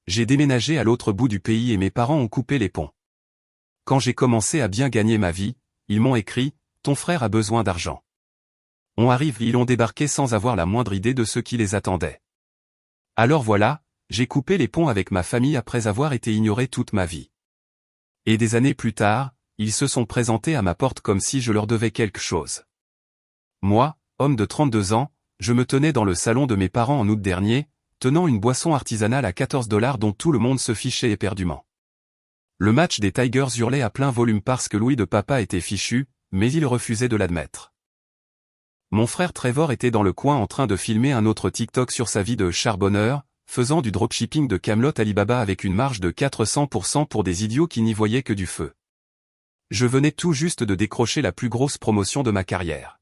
J'ai déménagé à l'autre bout du pays et mes parents ont coupé les ponts. Quand j'ai commencé à bien gagner ma vie, ils m'ont écrit « Ton frère a besoin d'argent ». On arrive, ils ont débarqué sans avoir la moindre idée de ce qui les attendait. Alors voilà, j'ai coupé les ponts avec ma famille après avoir été ignoré toute ma vie. Et des années plus tard, ils se sont présentés à ma porte comme si je leur devais quelque chose. Moi, homme de 32 ans, je me tenais dans le salon de mes parents en août dernier, tenant une boisson artisanale à 14 $ dont tout le monde se fichait éperdument. Le match des Tigers hurlait à plein volume parce que Louis de papa était fichu, mais il refusait de l'admettre. Mon frère Trevor était dans le coin en train de filmer un autre TikTok sur sa vie de charbonneur, faisant du dropshipping de Camelot Alibaba avec une marge de 400% pour des idiots qui n'y voyaient que du feu. Je venais tout juste de décrocher la plus grosse promotion de ma carrière.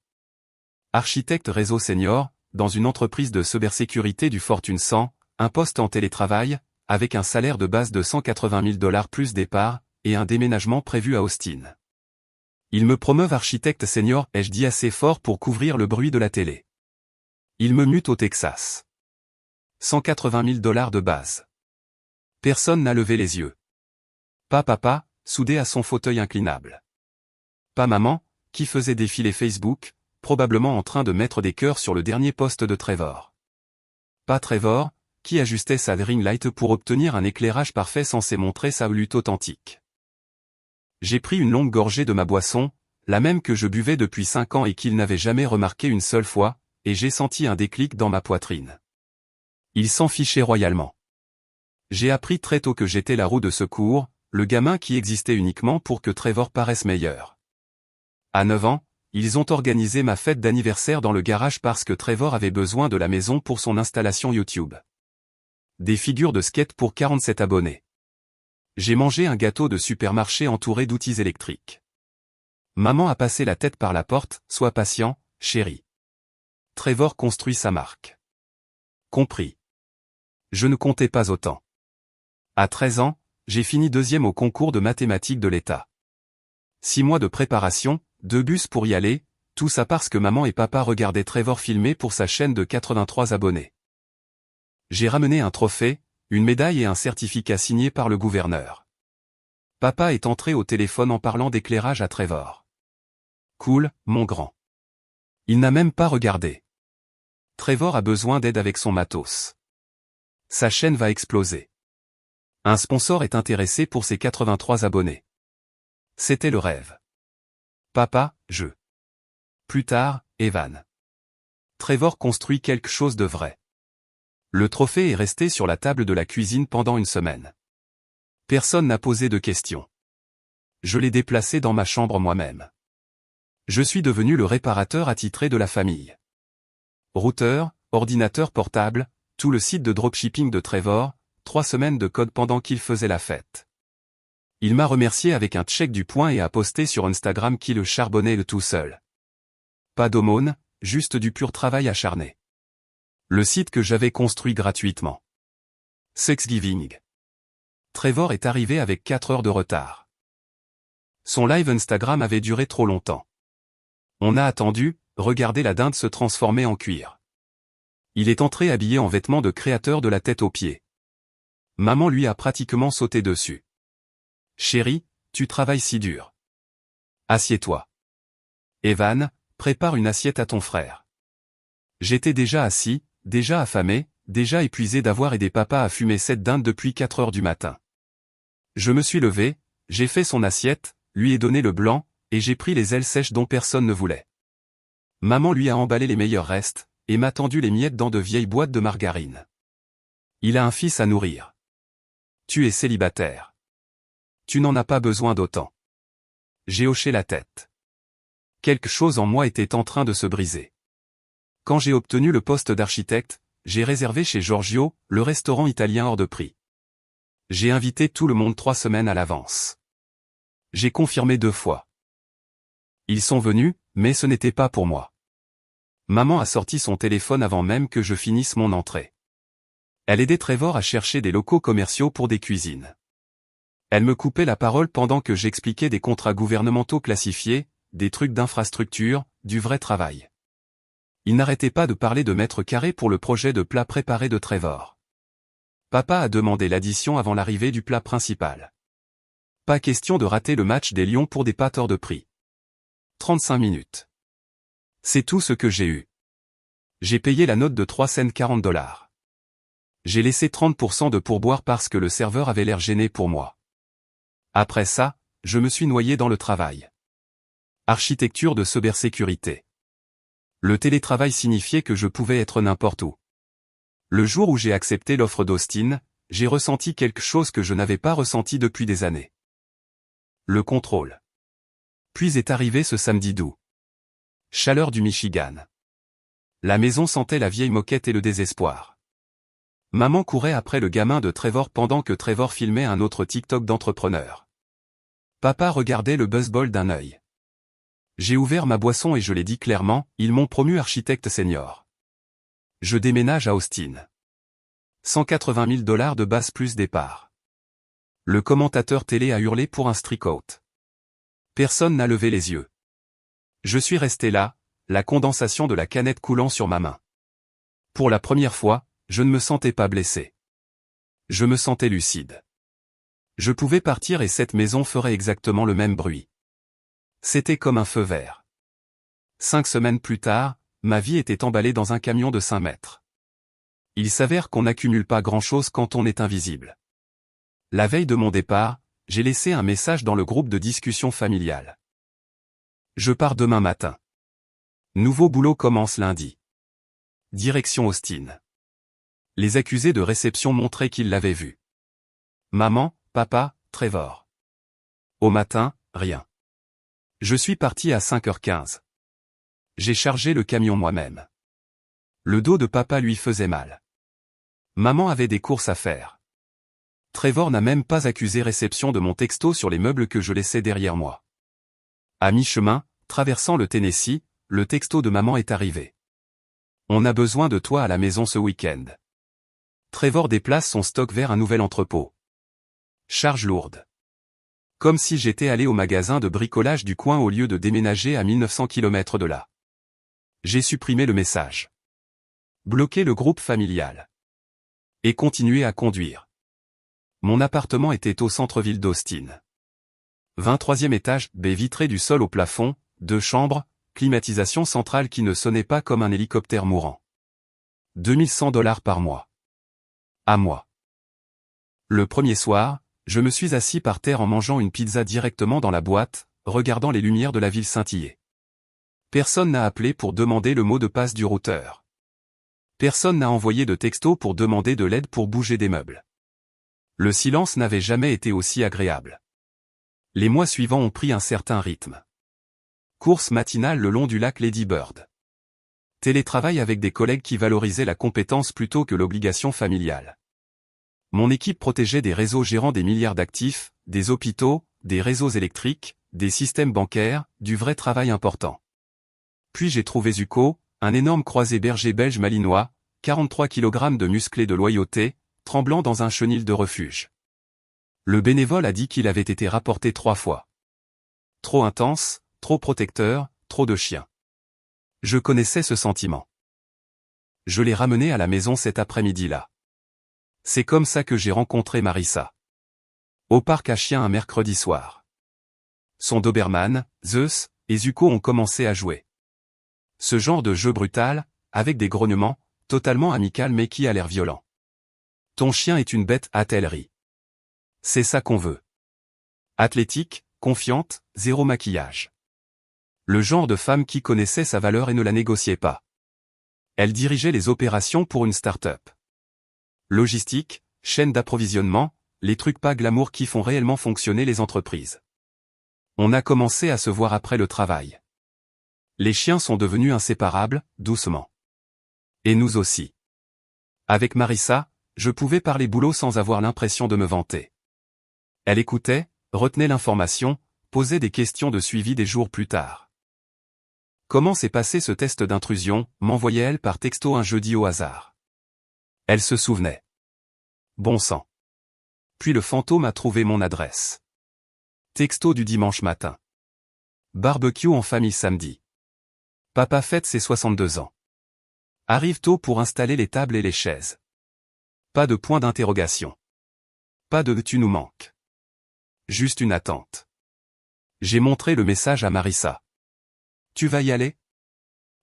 Architecte réseau senior, dans une entreprise de cybersécurité du Fortune 100, un poste en télétravail, avec un salaire de base de 180 000 $ plus départ, et un déménagement prévu à Austin. Ils me promeuvent architecte senior, ai-je dit assez fort pour couvrir le bruit de la télé. Ils me mutent au Texas. 180 000 $ de base. Personne n'a levé les yeux. Pas papa, soudé à son fauteuil inclinable. Pas maman, qui faisait défiler Facebook, probablement en train de mettre des cœurs sur le dernier poste de Trevor. Pas Trevor, qui ajustait sa ring light pour obtenir un éclairage parfait censé montrer sa lutte authentique. J'ai pris une longue gorgée de ma boisson, la même que je buvais depuis 5 ans et qu'il n'avait jamais remarqué une seule fois, et j'ai senti un déclic dans ma poitrine. Il s'en fichait royalement. J'ai appris très tôt que j'étais la roue de secours, le gamin qui existait uniquement pour que Trevor paraisse meilleur. À 9 ans, ils ont organisé ma fête d'anniversaire dans le garage parce que Trevor avait besoin de la maison pour son installation YouTube. Des figures de skate pour 47 abonnés. J'ai mangé un gâteau de supermarché entouré d'outils électriques. Maman a passé la tête par la porte, sois patient, chérie. Trevor construit sa marque. Compris. Je ne comptais pas autant. À 13 ans, j'ai fini 2e au concours de mathématiques de l'État. 6 mois de préparation, 2 bus pour y aller, tout ça parce que maman et papa regardaient Trevor filmer pour sa chaîne de 83 abonnés. J'ai ramené un trophée, une médaille et un certificat signé par le gouverneur. Papa est entré au téléphone en parlant d'éclairage à Trevor. Cool, mon grand. Il n'a même pas regardé. Trevor a besoin d'aide avec son matos. Sa chaîne va exploser. Un sponsor est intéressé pour ses 83 abonnés. C'était le rêve. Papa, je. Plus tard, Evan. Trevor construit quelque chose de vrai. Le trophée est resté sur la table de la cuisine pendant une semaine. Personne n'a posé de questions. Je l'ai déplacé dans ma chambre moi-même. Je suis devenu le réparateur attitré de la famille. Routeur, ordinateur portable, tout le site de dropshipping de Trevor, 3 semaines de code pendant qu'il faisait la fête. Il m'a remercié avec un check du poing et a posté sur Instagram qu'il le charbonnait le tout seul. Pas d'aumône, juste du pur travail acharné. Le site que j'avais construit gratuitement. Thanksgiving. Trevor est arrivé avec 4 heures de retard. Son live Instagram avait duré trop longtemps. On a attendu, regardé la dinde se transformer en cuir. Il est entré habillé en vêtements de créateur de la tête aux pieds. Maman lui a pratiquement sauté dessus. Chérie, tu travailles si dur. Assieds-toi. Evan, prépare une assiette à ton frère. J'étais déjà assis, déjà affamé, déjà épuisé d'avoir aidé papa à fumer cette dinde depuis 4 heures du matin. Je me suis levé, j'ai fait son assiette, lui ai donné le blanc, et j'ai pris les ailes sèches dont personne ne voulait. Maman lui a emballé les meilleurs restes, et m'a tendu les miettes dans de vieilles boîtes de margarine. Il a un fils à nourrir. Tu es célibataire. Tu n'en as pas besoin d'autant. J'ai hoché la tête. Quelque chose en moi était en train de se briser. Quand j'ai obtenu le poste d'architecte, j'ai réservé chez Giorgio, le restaurant italien hors de prix. J'ai invité tout le monde 3 semaines à l'avance. J'ai confirmé 2 fois. Ils sont venus, mais ce n'était pas pour moi. Maman a sorti son téléphone avant même que je finisse mon entrée. Elle aidait Trevor à chercher des locaux commerciaux pour des cuisines. Elle me coupait la parole pendant que j'expliquais des contrats gouvernementaux classifiés, des trucs d'infrastructure, du vrai travail. Il n'arrêtait pas de parler de mètres carrés pour le projet de plat préparé de Trevor. Papa a demandé l'addition avant l'arrivée du plat principal. Pas question de rater le match des Lions pour des pâtes hors de prix. 35 minutes. C'est tout ce que j'ai eu. J'ai payé la note de 3 cents 40 $. J'ai laissé 30% de pourboire parce que le serveur avait l'air gêné pour moi. Après ça, je me suis noyé dans le travail. Architecture de cybersécurité. Le télétravail signifiait que je pouvais être n'importe où. Le jour où j'ai accepté l'offre d'Austin, j'ai ressenti quelque chose que je n'avais pas ressenti depuis des années. Le contrôle. Puis est arrivé ce samedi doux. Chaleur du Michigan. La maison sentait la vieille moquette et le désespoir. Maman courait après le gamin de Trevor pendant que Trevor filmait un autre TikTok d'entrepreneur. Papa regardait le baseball d'un œil. J'ai ouvert ma boisson et je l'ai dit clairement, ils m'ont promu architecte senior. Je déménage à Austin. 180 000 $ de base plus départ. Le commentateur télé a hurlé pour un strikeout. Personne n'a levé les yeux. Je suis resté là, la condensation de la canette coulant sur ma main. Pour la première fois, je ne me sentais pas blessé. Je me sentais lucide. Je pouvais partir et cette maison ferait exactement le même bruit. C'était comme un feu vert. 5 semaines plus tard, ma vie était emballée dans un camion de 5 mètres. Il s'avère qu'on n'accumule pas grand-chose quand on est invisible. La veille de mon départ, j'ai laissé un message dans le groupe de discussion familiale. Je pars demain matin. Nouveau boulot commence lundi. Direction Austin. Les accusés de réception montraient qu'ils l'avaient vu. Maman, papa, Trevor. Au matin, rien. Je suis parti à 5h15. J'ai chargé le camion moi-même. Le dos de papa lui faisait mal. Maman avait des courses à faire. Trevor n'a même pas accusé réception de mon texto sur les meubles que je laissais derrière moi. À mi-chemin, traversant le Tennessee, le texto de maman est arrivé. On a besoin de toi à la maison ce week-end. Trevor déplace son stock vers un nouvel entrepôt. Charge lourde. Comme si j'étais allé au magasin de bricolage du coin au lieu de déménager à 1900 km de là. J'ai supprimé le message. Bloqué le groupe familial. Et continué à conduire. Mon appartement était au centre-ville d'Austin. 23e étage, baie vitrée du sol au plafond, 2 chambres, climatisation centrale qui ne sonnait pas comme un hélicoptère mourant. 2100 $ par mois. À moi. Le premier soir, je me suis assis par terre en mangeant une pizza directement dans la boîte, regardant les lumières de la ville scintiller. Personne n'a appelé pour demander le mot de passe du routeur. Personne n'a envoyé de texto pour demander de l'aide pour bouger des meubles. Le silence n'avait jamais été aussi agréable. Les mois suivants ont pris un certain rythme. Course matinale le long du lac Lady Bird. Télétravail avec des collègues qui valorisaient la compétence plutôt que l'obligation familiale. Mon équipe protégeait des réseaux gérant des milliards d'actifs, des hôpitaux, des réseaux électriques, des systèmes bancaires, du vrai travail important. Puis j'ai trouvé Zuko, un énorme croisé berger belge malinois, 43 kg de musclé de loyauté, tremblant dans un chenil de refuge. Le bénévole a dit qu'il avait été rapporté 3 fois. Trop intense, trop protecteur, trop de chiens. Je connaissais ce sentiment. Je l'ai ramené à la maison cet après-midi-là. C'est comme ça que j'ai rencontré Marissa. Au parc à chiens un mercredi soir. Son Doberman, Zeus, et Zuko ont commencé à jouer. Ce genre de jeu brutal, avec des grognements, totalement amical mais qui a l'air violent. Ton chien est une bête, a-t-elle ri. C'est ça qu'on veut. Athlétique, confiante, zéro maquillage. Le genre de femme qui connaissait sa valeur et ne la négociait pas. Elle dirigeait les opérations pour une start-up. Logistique, chaîne d'approvisionnement, les trucs pas glamour qui font réellement fonctionner les entreprises. On a commencé à se voir après le travail. Les chiens sont devenus inséparables, doucement. Et nous aussi. Avec Marissa, je pouvais parler boulot sans avoir l'impression de me vanter. Elle écoutait, retenait l'information, posait des questions de suivi des jours plus tard. Comment s'est passé ce test d'intrusion, m'envoyait-elle par texto un jeudi au hasard. Elle se souvenait. Bon sang. Puis le fantôme a trouvé mon adresse. Texto du dimanche matin. Barbecue en famille samedi. Papa fête ses 62 ans. Arrive tôt pour installer les tables et les chaises. Pas de point d'interrogation. Pas de « tu nous manques ». Juste une attente. J'ai montré le message à Marissa. Tu vas y aller?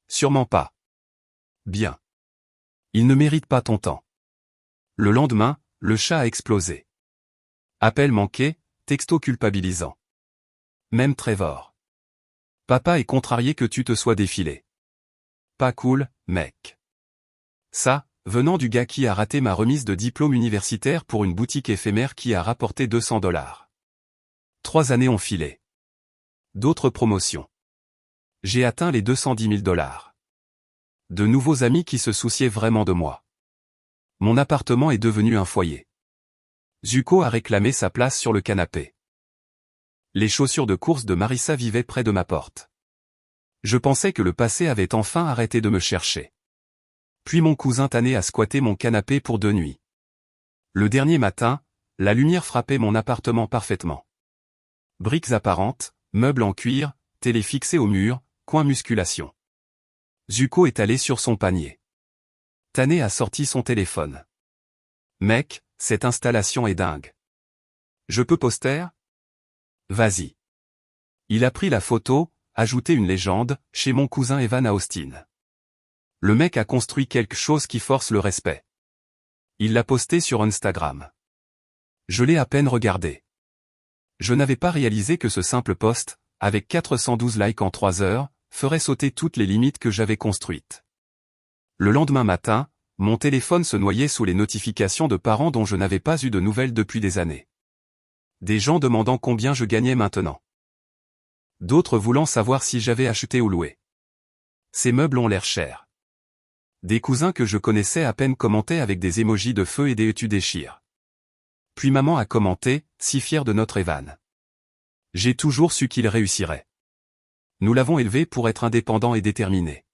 Sûrement pas. Bien. Il ne mérite pas ton temps. Le lendemain, le chat a explosé. Appel manqué, texto culpabilisant. Même Trevor. Papa est contrarié que tu te sois défilé. Pas cool, mec. Ça, venant du gars qui a raté ma remise de diplôme universitaire pour une boutique éphémère qui a rapporté $200. 3 années ont filé. D'autres promotions. J'ai atteint les $210 000. De nouveaux amis qui se souciaient vraiment de moi. Mon appartement est devenu un foyer. Zuko a réclamé sa place sur le canapé. Les chaussures de course de Marissa vivaient près de ma porte. Je pensais que le passé avait enfin arrêté de me chercher. Puis mon cousin Tané a squatté mon canapé pour 2 nuits. Le dernier matin, la lumière frappait mon appartement parfaitement. Briques apparentes, meubles en cuir, télé fixée au mur, coin musculation. Zuko est allé sur son panier. Tané a sorti son téléphone. Mec, cette installation est dingue. Je peux poster? Vas-y. Il a pris la photo, ajouté une légende, chez mon cousin Evan à Austin. Le mec a construit quelque chose qui force le respect. Il l'a posté sur Instagram. Je l'ai à peine regardé. Je n'avais pas réalisé que ce simple post, avec 412 likes en 3 heures, ferait sauter toutes les limites que j'avais construites. Le lendemain matin, mon téléphone se noyait sous les notifications de parents dont je n'avais pas eu de nouvelles depuis des années. Des gens demandant combien je gagnais maintenant. D'autres voulant savoir si j'avais acheté ou loué. Ces meubles ont l'air chers. Des cousins que je connaissais à peine commentaient avec des émojis de feu et des tu déchires. Puis maman a commenté, si fière de notre Evan. J'ai toujours su qu'il réussirait. Nous l'avons élevé pour être indépendant et déterminé.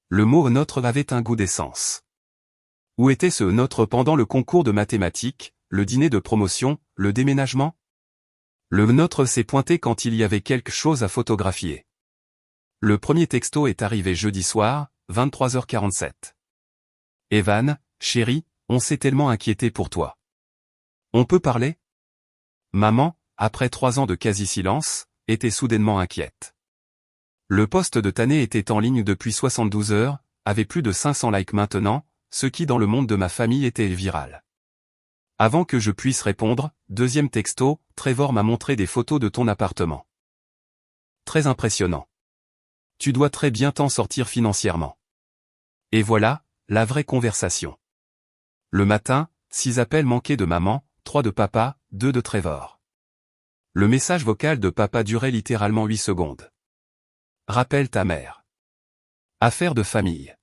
Le mot notre avait un goût d'essence. Où était ce notre pendant le concours de mathématiques, le dîner de promotion, le déménagement? Le notre s'est pointé quand il y avait quelque chose à photographier. Le premier texto est arrivé jeudi soir, 23h47. Evan, chérie, on s'est tellement inquiété pour toi. On peut parler? Maman, après 3 ans de quasi-silence, était soudainement inquiète. Le post de Tané était en ligne depuis 72 heures, avait plus de 500 likes maintenant, ce qui dans le monde de ma famille était viral. Avant que je puisse répondre, deuxième texto, Trevor m'a montré des photos de ton appartement. Très impressionnant. Tu dois très bien t'en sortir financièrement. Et voilà, la vraie conversation. Le matin, 6 appels manqués de maman, 3 de papa, 2 de Trevor. Le message vocal de papa durait littéralement 8 secondes. Rappelle ta mère. Affaire de famille.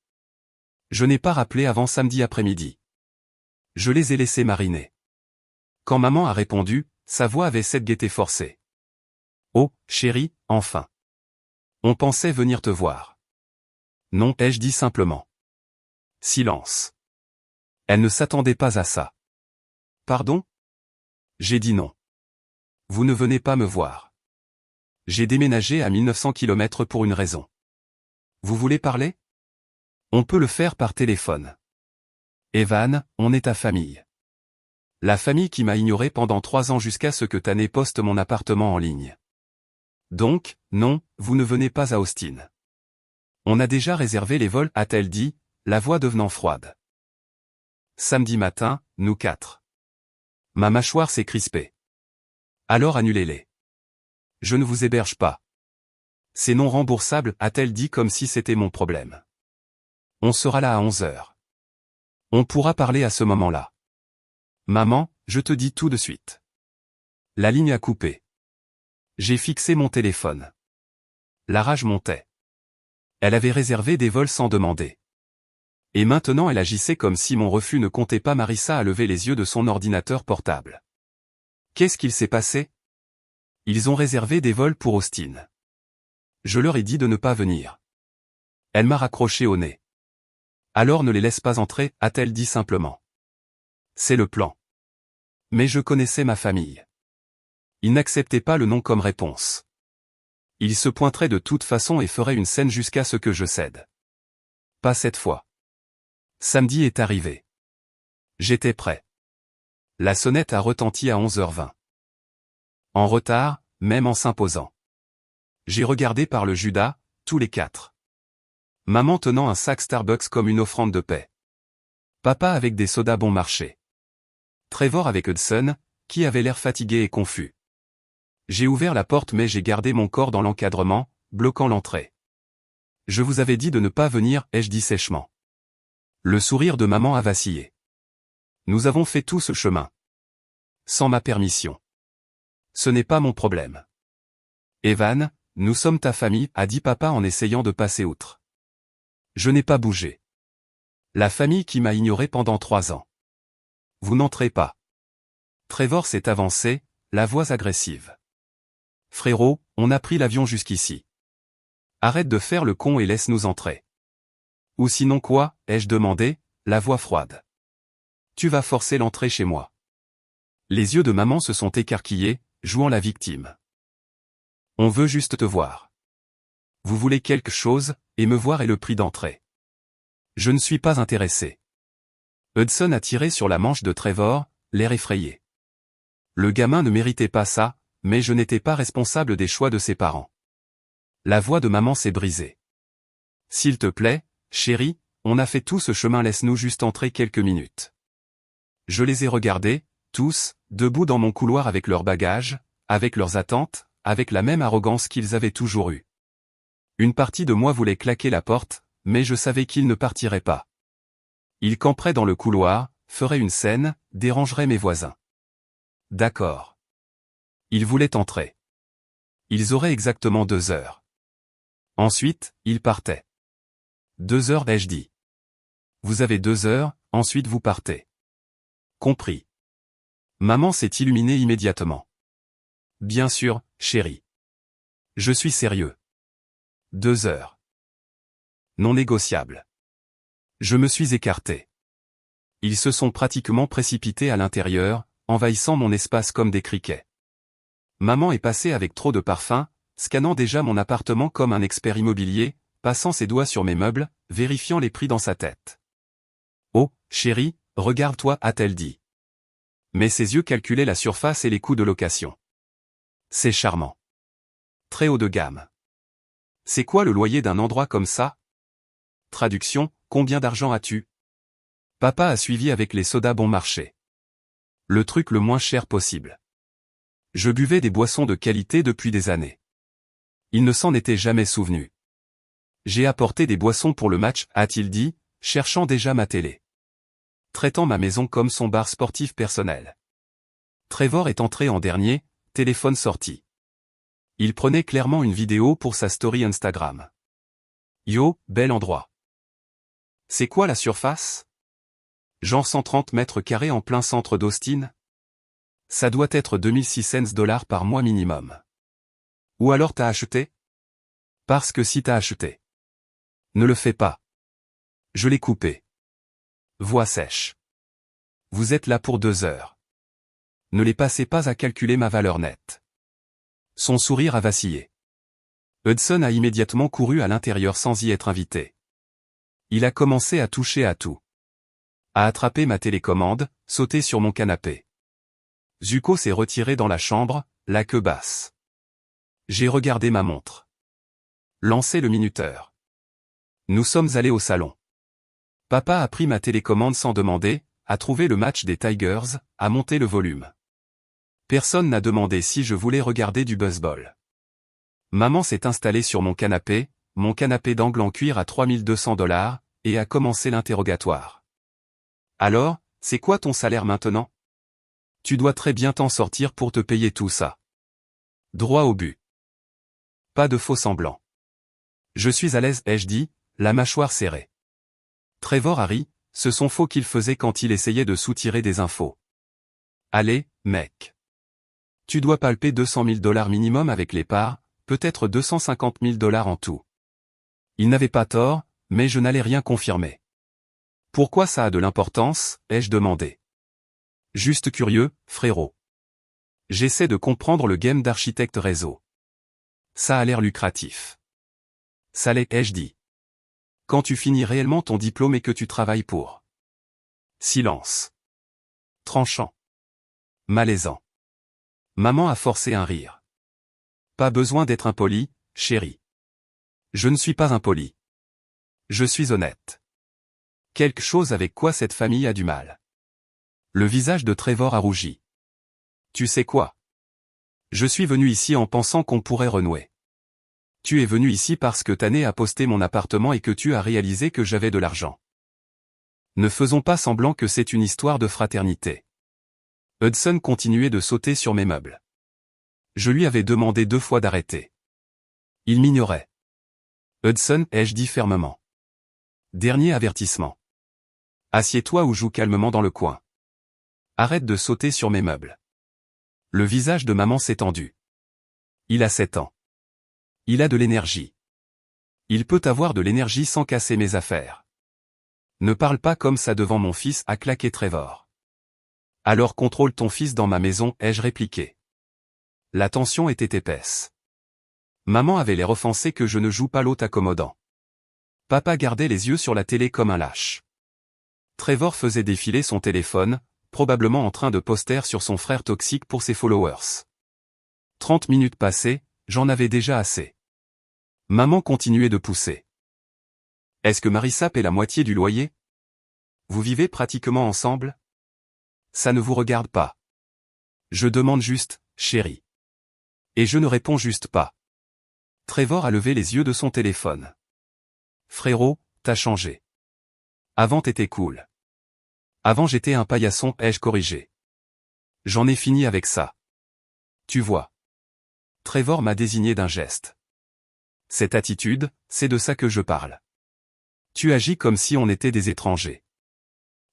Je n'ai pas rappelé avant samedi après-midi. Je les ai laissés mariner. Quand maman a répondu, sa voix avait cette gaieté forcée. Oh, chérie, enfin. On pensait venir te voir. Non, ai-je dit simplement. Silence. Elle ne s'attendait pas à ça. Pardon? J'ai dit non. Vous ne venez pas me voir. J'ai déménagé à 1900 km pour une raison. Vous voulez parler? On peut le faire par téléphone. Evan, on est ta famille. La famille qui m'a ignoré pendant 3 ans jusqu'à ce que Tané poste mon appartement en ligne. Donc, non, vous ne venez pas à Austin. On a déjà réservé les vols, a-t-elle dit, la voix devenant froide. Samedi matin, nous 4. Ma mâchoire s'est crispée. Alors annulez-les. Je ne vous héberge pas. C'est non remboursable, a-t-elle dit comme si c'était mon problème. On sera là à 11h. On pourra parler à ce moment-là. Maman, je te dis tout de suite. La ligne a coupé. J'ai fixé mon téléphone. La rage montait. Elle avait réservé des vols sans demander. Et maintenant elle agissait comme si mon refus ne comptait pas. Marissa a levé les yeux de son ordinateur portable. Qu'est-ce qu'il s'est passé? Ils ont réservé des vols pour Austin. Je leur ai dit de ne pas venir. Elle m'a raccroché au nez. Alors ne les laisse pas entrer, a-t-elle dit simplement. C'est le plan. Mais je connaissais ma famille. Ils n'acceptaient pas le non comme réponse. Ils se pointeraient de toute façon et feraient une scène jusqu'à ce que je cède. Pas cette fois. Samedi est arrivé. J'étais prêt. La sonnette a retenti à 11h20. En retard, même en s'imposant. J'ai regardé par le Judas, tous les quatre. Maman tenant un sac Starbucks comme une offrande de paix. Papa avec des sodas bon marché. Trevor avec Hudson, qui avait l'air fatigué et confus. J'ai ouvert la porte mais j'ai gardé mon corps dans l'encadrement, bloquant l'entrée. Je vous avais dit de ne pas venir, ai-je dit sèchement. Le sourire de maman a vacillé. Nous avons fait tout ce chemin. Sans ma permission. Ce n'est pas mon problème. Evan, nous sommes ta famille, a dit papa en essayant de passer outre. Je n'ai pas bougé. La famille qui m'a ignoré pendant 3 ans. Vous n'entrez pas. Trevor s'est avancé, la voix agressive. Frérot, on a pris l'avion jusqu'ici. Arrête de faire le con et laisse-nous entrer. Ou sinon quoi, ai-je demandé, la voix froide. Tu vas forcer l'entrée chez moi. Les yeux de maman se sont écarquillés, jouant la victime. On veut juste te voir. Vous voulez quelque chose, et me voir est le prix d'entrée. Je ne suis pas intéressé. Hudson a tiré sur la manche de Trevor, l'air effrayé. Le gamin ne méritait pas ça, mais je n'étais pas responsable des choix de ses parents. La voix de maman s'est brisée. S'il te plaît, chérie, on a fait tout ce chemin, laisse-nous juste entrer quelques minutes. Je les ai regardés, tous, debout dans mon couloir avec leurs bagages, avec leurs attentes, avec la même arrogance qu'ils avaient toujours eue. Une partie de moi voulait claquer la porte, mais je savais qu'ils ne partiraient pas. Ils camperaient dans le couloir, feraient une scène, dérangeraient mes voisins. D'accord. Ils voulaient entrer. Ils auraient exactement 2 heures. Ensuite, ils partaient. 2 heures, ai-je dit. Vous avez 2 heures, ensuite vous partez. Compris. Maman s'est illuminée immédiatement. Bien sûr, chérie. Je suis sérieux. 2 heures. Non négociable. Je me suis écarté. Ils se sont pratiquement précipités à l'intérieur, envahissant mon espace comme des criquets. Maman est passée avec trop de parfum, scannant déjà mon appartement comme un expert immobilier, passant ses doigts sur mes meubles, vérifiant les prix dans sa tête. Oh, chérie, regarde-toi, a-t-elle dit. Mais ses yeux calculaient la surface et les coûts de location. C'est charmant. Très haut de gamme. C'est quoi le loyer d'un endroit comme ça? Traduction, combien d'argent as-tu? Papa a suivi avec les sodas bon marché. Le truc le moins cher possible. Je buvais des boissons de qualité depuis des années. Il ne s'en était jamais souvenu. J'ai apporté des boissons pour le match, a-t-il dit, cherchant déjà ma télé. Traitant ma maison comme son bar sportif personnel. Trevor est entré en dernier, téléphone sorti. Il prenait clairement une vidéo pour sa story Instagram. Yo, bel endroit. C'est quoi la surface? Genre 130 mètres carrés en plein centre d'Austin? Ça doit être $2600 par mois minimum. Ou alors t'as acheté? Parce que si t'as acheté. Ne le fais pas. Je l'ai coupé. Voix sèche. Vous êtes là pour 2 heures. Ne les passez pas à calculer ma valeur nette. Son sourire a vacillé. Hudson a immédiatement couru à l'intérieur sans y être invité. Il a commencé à toucher à tout. A attraper ma télécommande, sauter sur mon canapé. Zuko s'est retiré dans la chambre, la queue basse. J'ai regardé ma montre. Lancé le minuteur. Nous sommes allés au salon. Papa a pris ma télécommande sans demander, a trouvé le match des Tigers, a monté le volume. Personne n'a demandé si je voulais regarder du baseball. Maman s'est installée sur mon canapé d'angle en cuir à $3200, et a commencé l'interrogatoire. Alors, c'est quoi ton salaire maintenant? Tu dois très bien t'en sortir pour te payer tout ça. Droit au but. Pas de faux semblants. Je suis à l'aise, ai-je dit, la mâchoire serrée. Trevor a ri, ce sont faux qu'il faisait quand il essayait de soutirer des infos. Allez, mec. Tu dois palper $200 000 minimum avec les parts, peut-être $250 000 en tout. Il n'avait pas tort, mais je n'allais rien confirmer. Pourquoi ça a de l'importance, ai-je demandé. Juste curieux, frérot. J'essaie de comprendre le game d'architecte réseau. Ça a l'air lucratif. Ça l'est, ai-je dit. Quand tu finis réellement ton diplôme et que tu travailles pour. Silence. Tranchant. Malaisant. Maman a forcé un rire. Pas besoin d'être impoli, chérie. Je ne suis pas impoli. Je suis honnête. Quelque chose avec quoi cette famille a du mal. Le visage de Trevor a rougi. Tu sais quoi? Je suis venu ici en pensant qu'on pourrait renouer. Tu es venu ici parce que Tané a posté mon appartement et que tu as réalisé que j'avais de l'argent. Ne faisons pas semblant que c'est une histoire de fraternité. Hudson continuait de sauter sur mes meubles. Je lui avais demandé 2 fois d'arrêter. Il m'ignorait. Hudson, ai-je dit fermement. Dernier avertissement. Assieds-toi ou joue calmement dans le coin. Arrête de sauter sur mes meubles. Le visage de maman s'est tendu. Il a 7 ans. Il a de l'énergie. Il peut avoir de l'énergie sans casser mes affaires. Ne parle pas comme ça devant mon fils, a claqué Trevor. Alors contrôle ton fils dans ma maison, ai-je répliqué. La tension était épaisse. Maman avait l'air offensée que je ne joue pas l'hôte accommodant. Papa gardait les yeux sur la télé comme un lâche. Trevor faisait défiler son téléphone, probablement en train de poster sur son frère toxique pour ses followers. 30 minutes passées, j'en avais déjà assez. Maman continuait de pousser. Est-ce que Marissa paie la moitié du loyer? Vous vivez pratiquement ensemble? Ça ne vous regarde pas. Je demande juste, chérie. Et je ne réponds juste pas. Trevor a levé les yeux de son téléphone. Frérot, t'as changé. Avant t'étais cool. Avant j'étais un paillasson, ai-je corrigé. J'en ai fini avec ça. Tu vois. Trevor m'a désigné d'un geste. Cette attitude, c'est de ça que je parle. Tu agis comme si on était des étrangers.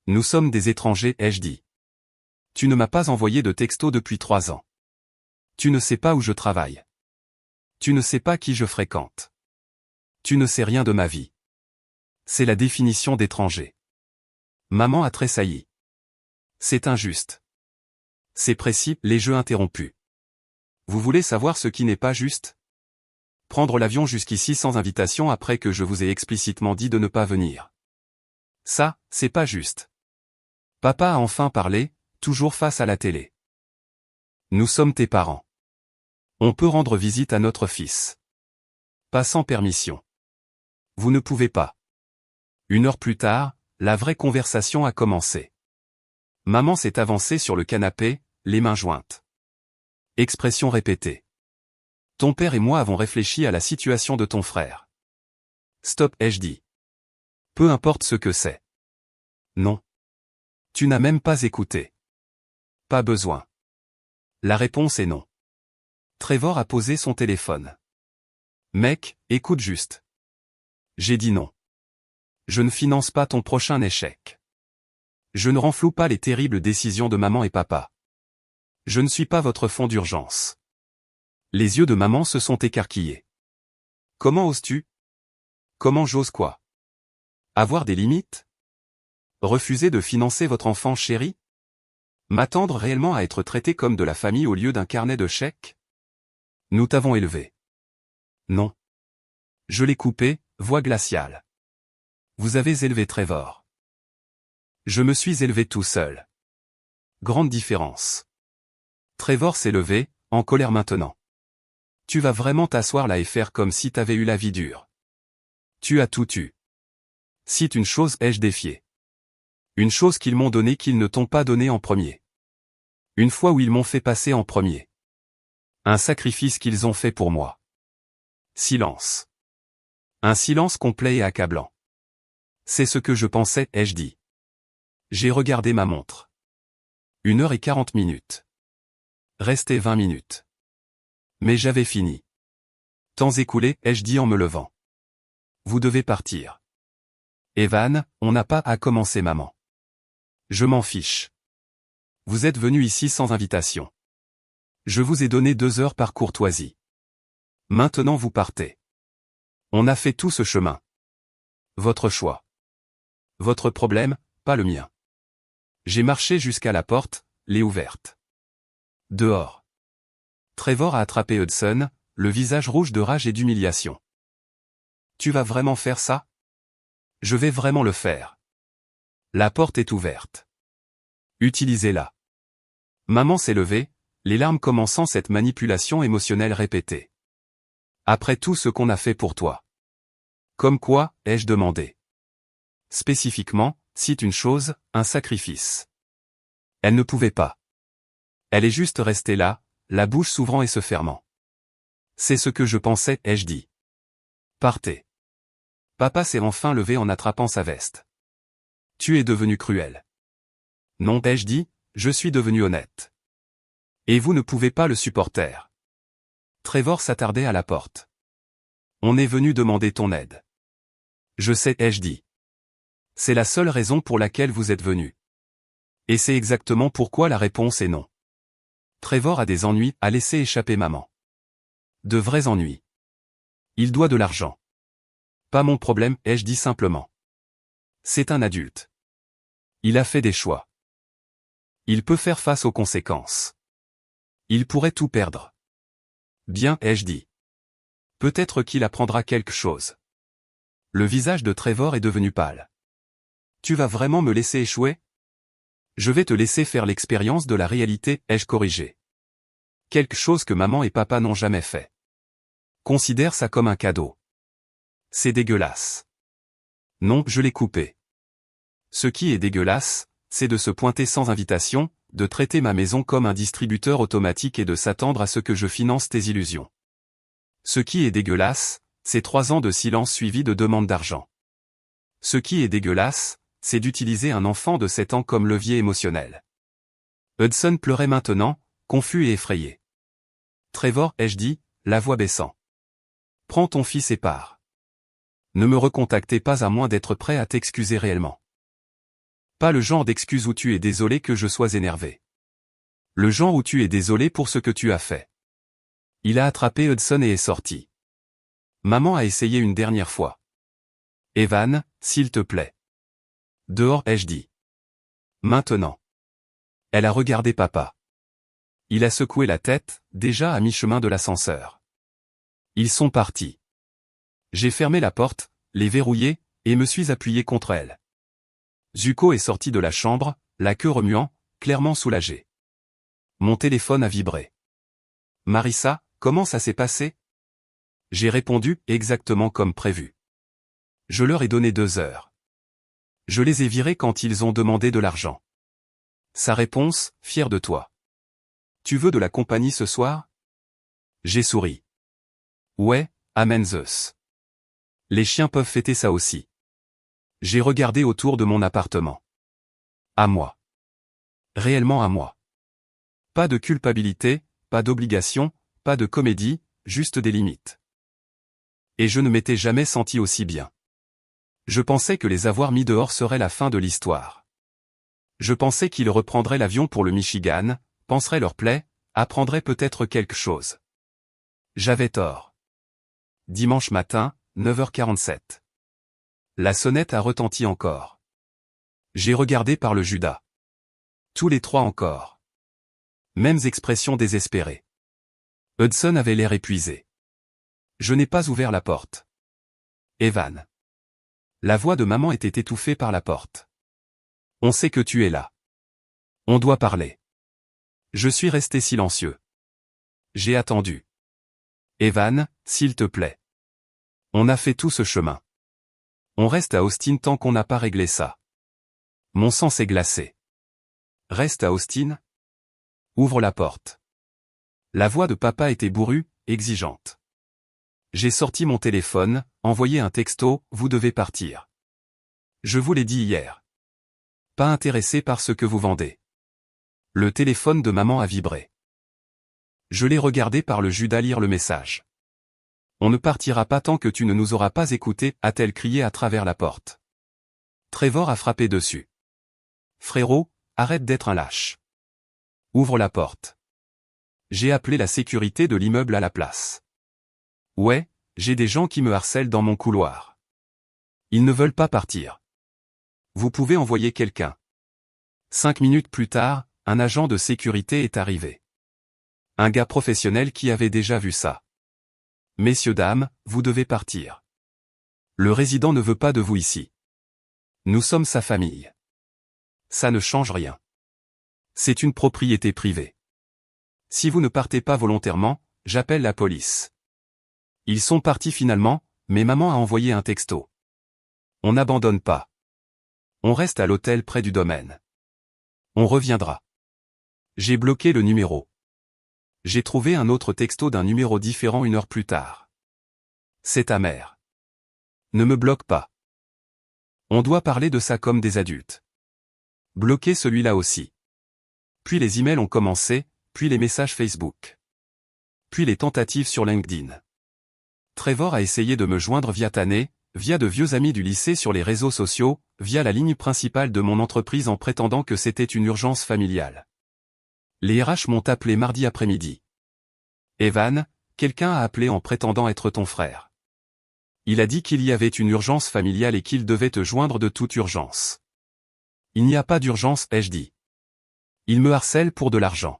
Nous sommes des étrangers, ai-je dit. Tu ne m'as pas envoyé de texto depuis 3 ans. Tu ne sais pas où je travaille. Tu ne sais pas qui je fréquente. Tu ne sais rien de ma vie. C'est la définition d'étranger. Maman a tressailli. C'est injuste. C'est précis, les jeux interrompus. Vous voulez savoir ce qui n'est pas juste? Prendre l'avion jusqu'ici sans invitation après que je vous ai explicitement dit de ne pas venir. Ça, c'est pas juste. Papa a enfin parlé, toujours face à la télé. Nous sommes tes parents. On peut rendre visite à notre fils. Pas sans permission. Vous ne pouvez pas. 1 heure plus tard, la vraie conversation a commencé. Maman s'est avancée sur le canapé, les mains jointes. Expression répétée. Ton père et moi avons réfléchi à la situation de ton frère. Stop, ai-je dit. Peu importe ce que c'est. Non. Tu n'as même pas écouté. Pas besoin. La réponse est non. Trevor a posé son téléphone. Mec, écoute juste. J'ai dit non. Je ne finance pas ton prochain échec. Je ne renfloue pas les terribles décisions de maman et papa. Je ne suis pas votre fonds d'urgence. Les yeux de maman se sont écarquillés. Comment oses-tu? Comment j'ose quoi? Avoir des limites? Refuser de financer votre enfant chéri? M'attendre réellement à être traité comme de la famille au lieu d'un carnet de chèques? Nous t'avons élevé. Non. Je l'ai coupé, voix glaciale. Vous avez élevé Trevor. Je me suis élevé tout seul. Grande différence. Trevor s'est levé, en colère maintenant. Tu vas vraiment t'asseoir là et faire comme si t'avais eu la vie dure. Tu as tout eu. Cite une chose, ai-je défié. Une chose qu'ils m'ont donnée qu'ils ne t'ont pas donnée en premier. Une fois où ils m'ont fait passer en premier. Un sacrifice qu'ils ont fait pour moi. Silence. Un silence complet et accablant. C'est ce que je pensais, ai-je dit. J'ai regardé ma montre. 1h40. Restait 20 minutes. Mais j'avais fini. Temps écoulé, ai-je dit en me levant. Vous devez partir. Evan, on n'a pas à commencer maman. Je m'en fiche. Vous êtes venu ici sans invitation. Je vous ai donné 2 heures par courtoisie. Maintenant vous partez. On a fait tout ce chemin. Votre choix. Votre problème, pas le mien. J'ai marché jusqu'à la porte, l'ai ouverte. Dehors. Trevor a attrapé Hudson, le visage rouge de rage et d'humiliation. Tu vas vraiment faire ça? Je vais vraiment le faire. La porte est ouverte. Utilisez-la. Maman s'est levée, les larmes commençant cette manipulation émotionnelle répétée. Après tout ce qu'on a fait pour toi. Comme quoi, ai-je demandé. Spécifiquement, cite une chose, un sacrifice. Elle ne pouvait pas. Elle est juste restée là, la bouche s'ouvrant et se fermant. C'est ce que je pensais, ai-je dit. Partez. Papa s'est enfin levé en attrapant sa veste. Tu es devenu cruel. Non, ai-je dit, je suis devenu honnête. Et vous ne pouvez pas le supporter. Trevor s'attardait à la porte. On est venu demander ton aide. Je sais, ai-je dit. C'est la seule raison pour laquelle vous êtes venu. Et c'est exactement pourquoi la réponse est non. Trevor a des ennuis, a laissé échapper maman. De vrais ennuis. Il doit de l'argent. Pas mon problème, ai-je dit simplement. C'est un adulte. Il a fait des choix. Il peut faire face aux conséquences. Il pourrait tout perdre. Bien, ai-je dit. Peut-être qu'il apprendra quelque chose. Le visage de Trevor est devenu pâle. Tu vas vraiment me laisser échouer? Je vais te laisser faire l'expérience de la réalité, ai-je corrigé. Quelque chose que maman et papa n'ont jamais fait. Considère ça comme un cadeau. C'est dégueulasse. Non, je l'ai coupé. Ce qui est dégueulasse, c'est de se pointer sans invitation, de traiter ma maison comme un distributeur automatique et de s'attendre à ce que je finance tes illusions. Ce qui est dégueulasse, c'est 3 ans de silence suivis de demandes d'argent. Ce qui est dégueulasse, c'est d'utiliser un enfant de 7 ans comme levier émotionnel. Hudson pleurait maintenant, confus et effrayé. Trevor, ai-je dit, la voix baissant. Prends ton fils et pars. Ne me recontactez pas à moins d'être prêt à t'excuser réellement. Pas le genre d'excuse où tu es désolé que je sois énervé. Le genre où tu es désolé pour ce que tu as fait. Il a attrapé Hudson et est sorti. Maman a essayé une dernière fois. Evan, s'il te plaît. Dehors, ai-je dit. Maintenant. Elle a regardé papa. Il a secoué la tête, déjà à mi-chemin de l'ascenseur. Ils sont partis. J'ai fermé la porte, les verrouillé, et me suis appuyé contre elle. Zuko est sorti de la chambre, la queue remuant, clairement soulagé. Mon téléphone a vibré. Marissa, comment ça s'est passé? J'ai répondu, exactement comme prévu. Je leur ai donné 2 heures. Je les ai virés quand ils ont demandé de l'argent. Sa réponse, fier de toi. Tu veux de la compagnie ce soir? J'ai souri. Ouais, amen Zeus. Les chiens peuvent fêter ça aussi. J'ai regardé autour de mon appartement. À moi. Réellement à moi. Pas de culpabilité, pas d'obligation, pas de comédie, juste des limites. Et je ne m'étais jamais senti aussi bien. Je pensais que les avoir mis dehors serait la fin de l'histoire. Je pensais qu'ils reprendraient l'avion pour le Michigan, panseraient leur plaie, apprendraient peut-être quelque chose. J'avais tort. Dimanche matin, 9h47. La sonnette a retenti encore. J'ai regardé par le Judas. Tous les 3 encore. Mêmes expressions désespérées. Hudson avait l'air épuisé. Je n'ai pas ouvert la porte. Evan. La voix de maman était étouffée par la porte. On sait que tu es là. On doit parler. Je suis resté silencieux. J'ai attendu. Evan, s'il te plaît. On a fait tout ce chemin. On reste à Austin tant qu'on n'a pas réglé ça. Mon sang s'est glacé. Reste à Austin? Ouvre la porte. La voix de papa était bourrue, exigeante. J'ai sorti mon téléphone, envoyé un texto, vous devez partir. Je vous l'ai dit hier. Pas intéressé par ce que vous vendez. Le téléphone de maman a vibré. Je l'ai regardé par le Judas lire le message. On ne partira pas tant que tu ne nous auras pas écoutés, a-t-elle crié à travers la porte. Trevor a frappé dessus. Frérot, arrête d'être un lâche. Ouvre la porte. J'ai appelé la sécurité de l'immeuble à la place. Ouais, j'ai des gens qui me harcèlent dans mon couloir. Ils ne veulent pas partir. Vous pouvez envoyer quelqu'un. 5 minutes plus tard, un agent de sécurité est arrivé. Un gars professionnel qui avait déjà vu ça. Messieurs dames, vous devez partir. Le résident ne veut pas de vous ici. Nous sommes sa famille. Ça ne change rien. C'est une propriété privée. Si vous ne partez pas volontairement, j'appelle la police. Ils sont partis finalement, mais maman a envoyé un texto. On n'abandonne pas. On reste à l'hôtel près du domaine. On reviendra. J'ai bloqué le numéro. J'ai trouvé un autre texto d'un numéro différent 1 heure plus tard. C'est ta mère. Ne me bloque pas. On doit parler de ça comme des adultes. Bloquer celui-là aussi. Puis les emails ont commencé, puis les messages Facebook. Puis les tentatives sur LinkedIn. Trevor a essayé de me joindre via Tané, via de vieux amis du lycée sur les réseaux sociaux, via la ligne principale de mon entreprise en prétendant que c'était une urgence familiale. Les RH m'ont appelé mardi après-midi. Evan, quelqu'un a appelé en prétendant être ton frère. Il a dit qu'il y avait une urgence familiale et qu'il devait te joindre de toute urgence. Il n'y a pas d'urgence, ai-je dit. Il me harcèle pour de l'argent.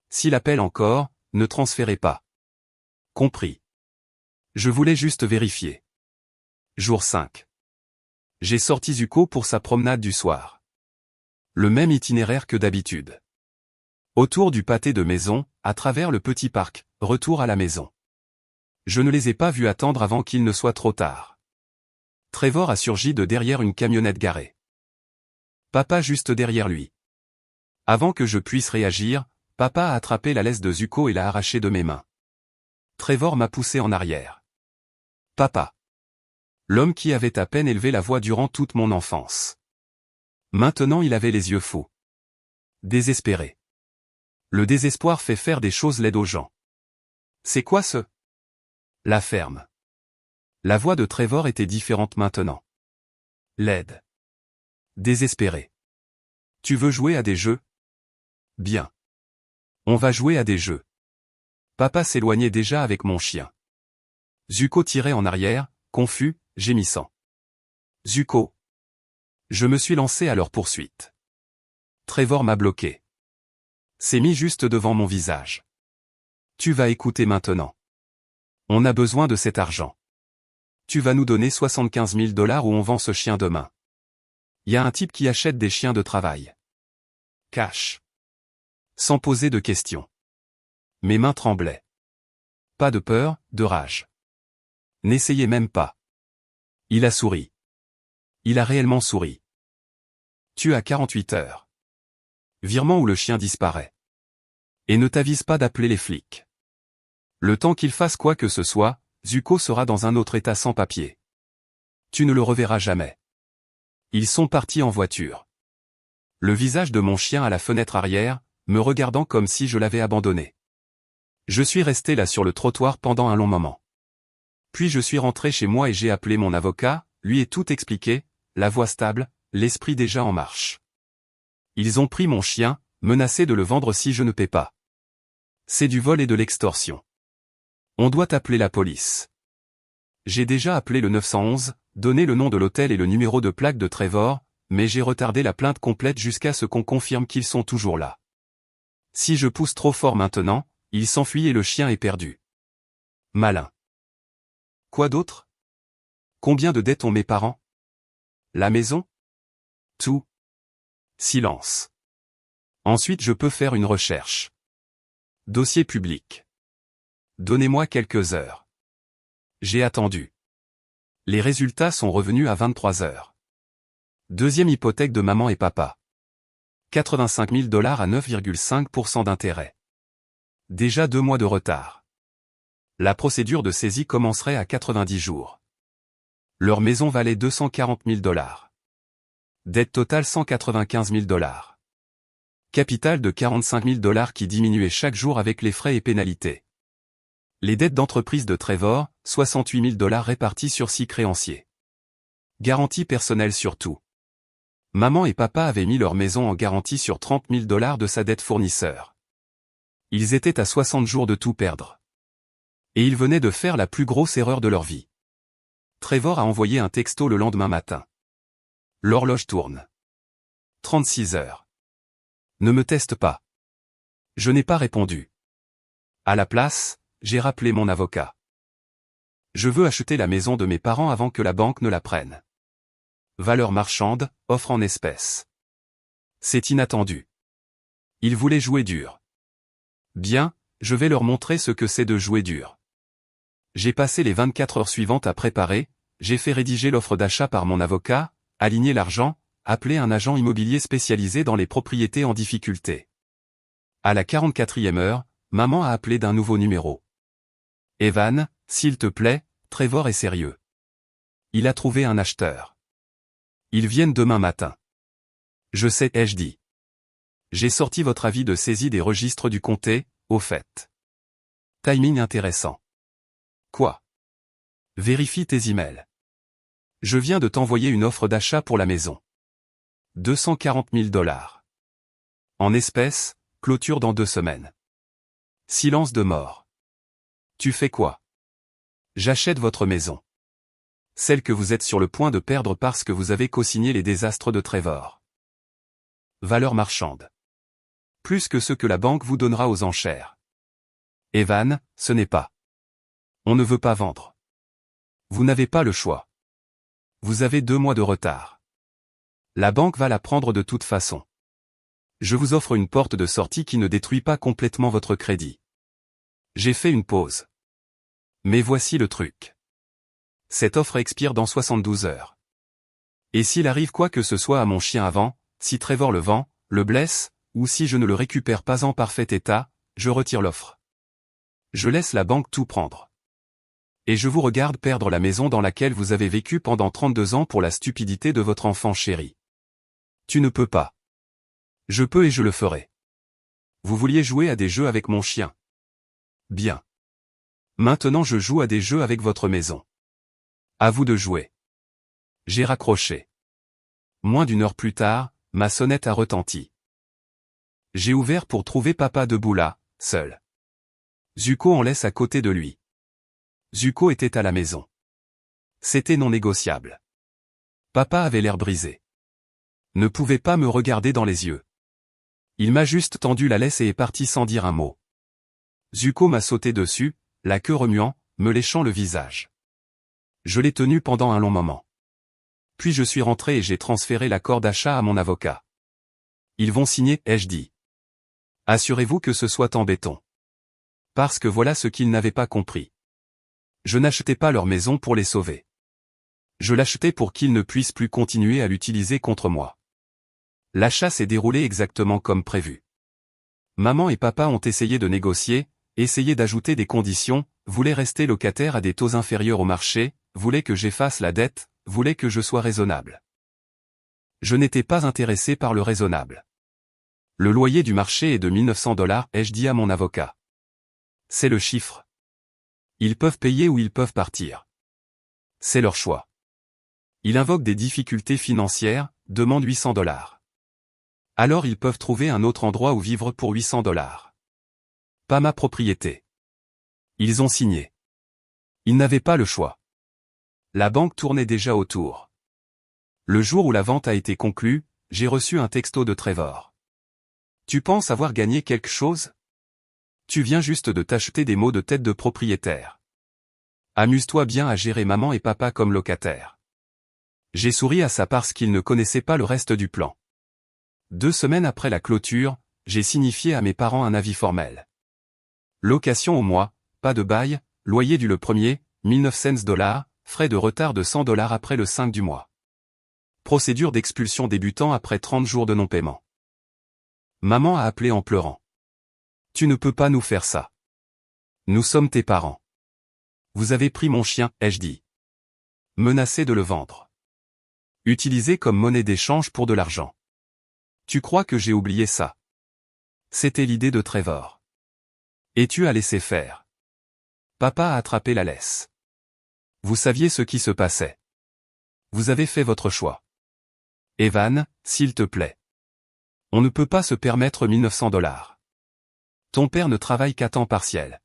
S'il appelle encore, ne transférez pas. Compris. Je voulais juste vérifier. Jour 5. J'ai sorti Zuko pour sa promenade du soir. Le même itinéraire que d'habitude. Autour du pâté de maison, à travers le petit parc, retour à la maison. Je ne les ai pas vus attendre avant qu'il ne soit trop tard. Trevor a surgi de derrière une camionnette garée. Papa juste derrière lui. Avant que je puisse réagir, papa a attrapé la laisse de Zuko et l'a arrachée de mes mains. Trevor m'a poussé en arrière. Papa. L'homme qui avait à peine élevé la voix durant toute mon enfance. Maintenant il avait les yeux fous. Désespéré. Le désespoir fait faire des choses laides aux gens. C'est quoi ce? La ferme. La voix de Trevor était différente maintenant. Laide. Désespéré. Tu veux jouer à des jeux? Bien. On va jouer à des jeux. Papa s'éloignait déjà avec mon chien. Zuko tirait en arrière, confus, gémissant. Zuko. Je me suis lancé à leur poursuite. Trevor m'a bloqué. S'est mis juste devant mon visage. Tu vas écouter maintenant. On a besoin de cet argent. Tu vas nous donner 75 000 $ ou on vend ce chien demain. Y a un type qui achète des chiens de travail. Cash. Sans poser de questions. Mes mains tremblaient. Pas de peur, de rage. N'essayez même pas. Il a souri. Il a réellement souri. Tu as 48 heures. Virement ou le chien disparaît. Et ne t'avise pas d'appeler les flics. Le temps qu'il fasse quoi que ce soit, Zuko sera dans un autre état sans papier. Tu ne le reverras jamais. Ils sont partis en voiture. Le visage de mon chien à la fenêtre arrière, me regardant comme si je l'avais abandonné. Je suis resté là sur le trottoir pendant un long moment. Puis je suis rentré chez moi et j'ai appelé mon avocat, lui ai tout expliqué, la voix stable, l'esprit déjà en marche. Ils ont pris mon chien, menacé de le vendre si je ne paie pas. C'est du vol et de l'extorsion. On doit appeler la police. J'ai déjà appelé le 911, donné le nom de l'hôtel et le numéro de plaque de Trevor, mais j'ai retardé la plainte complète jusqu'à ce qu'on confirme qu'ils sont toujours là. Si je pousse trop fort maintenant, il s'enfuit et le chien est perdu. Malin. Quoi d'autre? Combien de dettes ont mes parents? La maison? Tout. Silence. Ensuite je peux faire une recherche. Dossier public. Donnez-moi quelques heures. J'ai attendu. Les résultats sont revenus à 23 heures. Deuxième hypothèque de maman et papa. 85 000 $ à 9,5% d'intérêt. Déjà 2 mois de retard. La procédure de saisie commencerait à 90 jours. Leur maison valait 240 000 $. Dette totale 195 000 $. Capital de 45 000 $ qui diminuait chaque jour avec les frais et pénalités. Les dettes d'entreprise de Trevor, 68 000 $ répartis sur 6 créanciers. Garantie personnelle sur tout. Maman et papa avaient mis leur maison en garantie sur 30 000 $ de sa dette fournisseur. Ils étaient à 60 jours de tout perdre. Et ils venaient de faire la plus grosse erreur de leur vie. Trevor a envoyé un texto le lendemain matin. L'horloge tourne. 36 heures. Ne me teste pas. Je n'ai pas répondu. À la place, j'ai rappelé mon avocat. Je veux acheter la maison de mes parents avant que la banque ne la prenne. Valeur marchande, offre en espèces. C'est inattendu. Ils voulaient jouer dur. Bien, je vais leur montrer ce que c'est de jouer dur. J'ai passé les 24 heures suivantes à préparer, j'ai fait rédiger l'offre d'achat par mon avocat, aligner l'argent, appeler un agent immobilier spécialisé dans les propriétés en difficulté. À la 44e heure, maman a appelé d'un nouveau numéro. Evan, s'il te plaît, Trevor est sérieux. Il a trouvé un acheteur. Ils viennent demain matin. Je sais, ai-je dit. J'ai sorti votre avis de saisie des registres du comté, au fait. Timing intéressant. Quoi? Vérifie tes emails. Je viens de t'envoyer une offre d'achat pour la maison. 240 000 $. En espèces, clôture dans 2 semaines. Silence de mort. Tu fais quoi? J'achète votre maison. Celle que vous êtes sur le point de perdre parce que vous avez co-signé les désastres de Trevor. Valeur marchande. Plus que ce que la banque vous donnera aux enchères. Evan, ce n'est pas. On ne veut pas vendre. Vous n'avez pas le choix. Vous avez 2 mois de retard. La banque va la prendre de toute façon. Je vous offre une porte de sortie qui ne détruit pas complètement votre crédit. J'ai fait une pause. Mais voici le truc. Cette offre expire dans 72 heures. Et s'il arrive quoi que ce soit à mon chien avant, si Trevor le vend, le blesse, ou si je ne le récupère pas en parfait état, je retire l'offre. Je laisse la banque tout prendre. Et je vous regarde perdre la maison dans laquelle vous avez vécu pendant 32 ans pour la stupidité de votre enfant chéri. Tu ne peux pas. Je peux et je le ferai. Vous vouliez jouer à des jeux avec mon chien. Bien. Maintenant je joue à des jeux avec votre maison. À vous de jouer. J'ai raccroché. Moins d'1 heure plus tard, ma sonnette a retenti. J'ai ouvert pour trouver papa debout là, seul. Zuko en laisse à côté de lui. Zuko était à la maison. C'était non négociable. Papa avait l'air brisé. Ne pouvait pas me regarder dans les yeux. Il m'a juste tendu la laisse et est parti sans dire un mot. Zuko m'a sauté dessus, la queue remuant, me léchant le visage. Je l'ai tenu pendant un long moment. Puis je suis rentré et j'ai transféré l'accord d'achat à mon avocat. Ils vont signer, ai-je dit. Assurez-vous que ce soit en béton. Parce que voilà ce qu'ils n'avaient pas compris. Je n'achetais pas leur maison pour les sauver. Je l'achetais pour qu'ils ne puissent plus continuer à l'utiliser contre moi. L'achat s'est déroulé exactement comme prévu. Maman et papa ont essayé de négocier, essayé d'ajouter des conditions, voulaient rester locataires à des taux inférieurs au marché, voulaient que j'efface la dette, voulaient que je sois raisonnable. Je n'étais pas intéressé par le raisonnable. Le loyer du marché est de 1 900 $, ai-je dit à mon avocat. C'est le chiffre. Ils peuvent payer ou ils peuvent partir. C'est leur choix. Ils invoquent des difficultés financières, demandent 800 $. Alors ils peuvent trouver un autre endroit où vivre pour 800 $. Pas ma propriété. Ils ont signé. Ils n'avaient pas le choix. La banque tournait déjà autour. Le jour où la vente a été conclue, j'ai reçu un texto de Trevor. Tu penses avoir gagné quelque chose? Tu viens juste de t'acheter des maux de tête de propriétaire. Amuse-toi bien à gérer maman et papa comme locataires. J'ai souri à ça parce qu'ils ne connaissaient pas le reste du plan. 2 semaines après la clôture, j'ai signifié à mes parents un avis formel. Location au mois, pas de bail, loyer dû le premier, 1 900 $, frais de retard de 100 $ après le 5 du mois. Procédure d'expulsion débutant après 30 jours de non-paiement. Maman a appelé en pleurant. Tu ne peux pas nous faire ça. Nous sommes tes parents. Vous avez pris mon chien, ai-je dit. Menacé de le vendre. Utilisé comme monnaie d'échange pour de l'argent. Tu crois que j'ai oublié ça? C'était l'idée de Trevor. Et tu as laissé faire. Papa a attrapé la laisse. Vous saviez ce qui se passait. Vous avez fait votre choix. Evan, s'il te plaît. On ne peut pas se permettre 1 900 $. Ton père ne travaille qu'à temps partiel.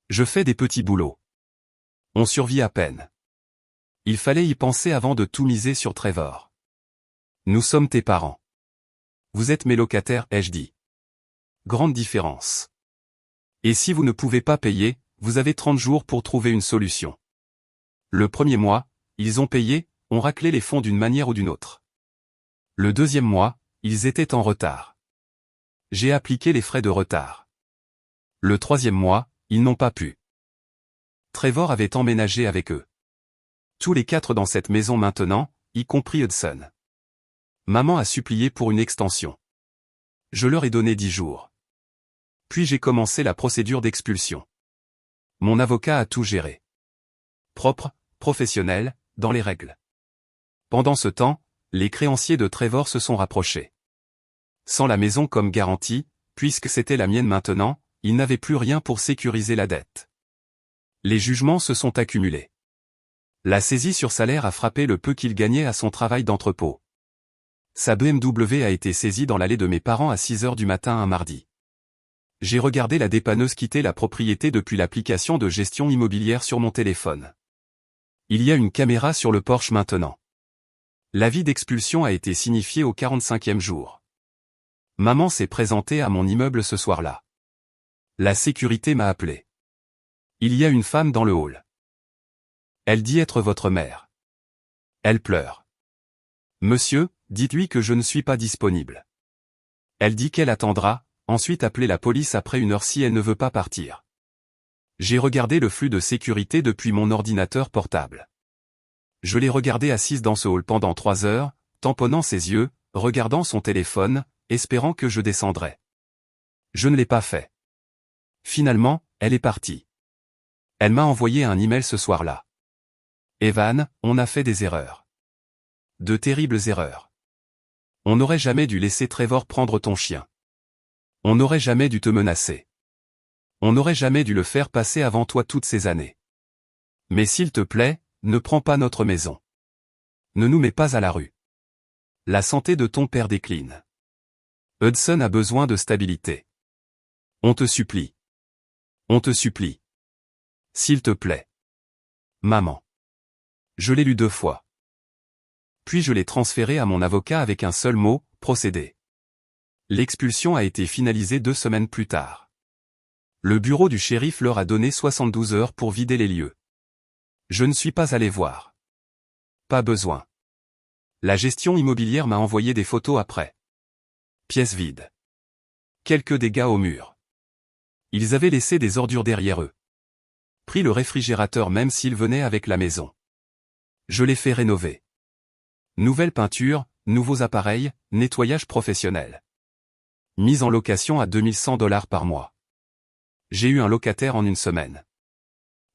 Je fais des petits boulots. On survit à peine. Il fallait y penser avant de tout miser sur Trevor. Nous sommes tes parents. Vous êtes mes locataires, ai-je dit. Grande différence. Et si vous ne pouvez pas payer, vous avez 30 jours pour trouver une solution. Le premier mois, ils ont payé, ont raclé les fonds d'une manière ou d'une autre. Le deuxième mois, ils étaient en retard. J'ai appliqué les frais de retard. Le 3e mois, ils n'ont pas pu. Trevor avait emménagé avec eux. Tous les 4 dans cette maison maintenant, y compris Hudson. Maman a supplié pour une extension. Je leur ai donné 10 jours. Puis j'ai commencé la procédure d'expulsion. Mon avocat a tout géré. Propre, professionnel, dans les règles. Pendant ce temps, les créanciers de Trevor se sont rapprochés. Sans la maison comme garantie, puisque c'était la mienne maintenant, ils n'avaient plus rien pour sécuriser la dette. Les jugements se sont accumulés. La saisie sur salaire a frappé le peu qu'il gagnait à son travail d'entrepôt. Sa BMW a été saisie dans l'allée de mes parents à 6 heures du matin un mardi. J'ai regardé la dépanneuse quitter la propriété depuis l'application de gestion immobilière sur mon téléphone. Il y a une caméra sur le porche maintenant. L'avis d'expulsion a été signifié au 45e jour. Maman s'est présentée à mon immeuble ce soir-là. La sécurité m'a appelé. Il y a une femme dans le hall. Elle dit être votre mère. Elle pleure. Monsieur, dites-lui que je ne suis pas disponible. Elle dit qu'elle attendra, ensuite appeler la police après 1 heure si elle ne veut pas partir. J'ai regardé le flux de sécurité depuis mon ordinateur portable. Je l'ai regardée assise dans ce hall pendant 3 heures, tamponnant ses yeux, regardant son téléphone, espérant que je descendrais. Je ne l'ai pas fait. Finalement, elle est partie. Elle m'a envoyé un email ce soir-là. Evan, on a fait des erreurs. De terribles erreurs. On n'aurait jamais dû laisser Trevor prendre ton chien. On n'aurait jamais dû te menacer. On n'aurait jamais dû le faire passer avant toi toutes ces années. Mais s'il te plaît, ne prends pas notre maison. Ne nous mets pas à la rue. La santé de ton père décline. Hudson a besoin de stabilité. On te supplie. On te supplie. S'il te plaît. Maman. Je l'ai lu 2 fois. Puis je l'ai transféré à mon avocat avec un seul mot, procédé. L'expulsion a été finalisée 2 semaines plus tard. Le bureau du shérif leur a donné 72 heures pour vider les lieux. Je ne suis pas allé voir. Pas besoin. La gestion immobilière m'a envoyé des photos après. Pièces vides. Quelques dégâts au mur. Ils avaient laissé des ordures derrière eux. Pris le réfrigérateur même s'il venait avec la maison. Je l'ai fait rénover. Nouvelle peinture, nouveaux appareils, nettoyage professionnel. Mise en location à $2100 par mois. J'ai eu un locataire en 1 semaine.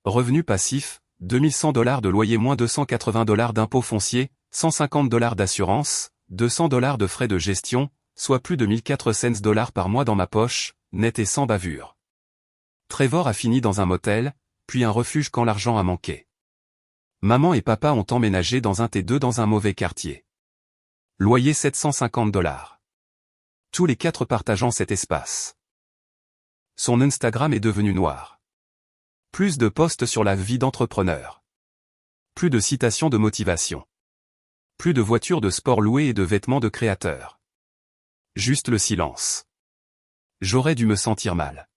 Revenu passif, $2100 de loyer moins $280 d'impôts fonciers, $150 d'assurance, $200 de frais de gestion, soit plus de $1400 par mois dans ma poche, net et sans bavure. Trevor a fini dans un motel, puis un refuge quand l'argent a manqué. Maman et papa ont emménagé dans un T2 dans un mauvais quartier. Loyer $750. Tous les 4 partageant cet espace. Son Instagram est devenu noir. Plus de posts sur la vie d'entrepreneur. Plus de citations de motivation. Plus de voitures de sport louées et de vêtements de créateurs. Juste le silence. J'aurais dû me sentir mal.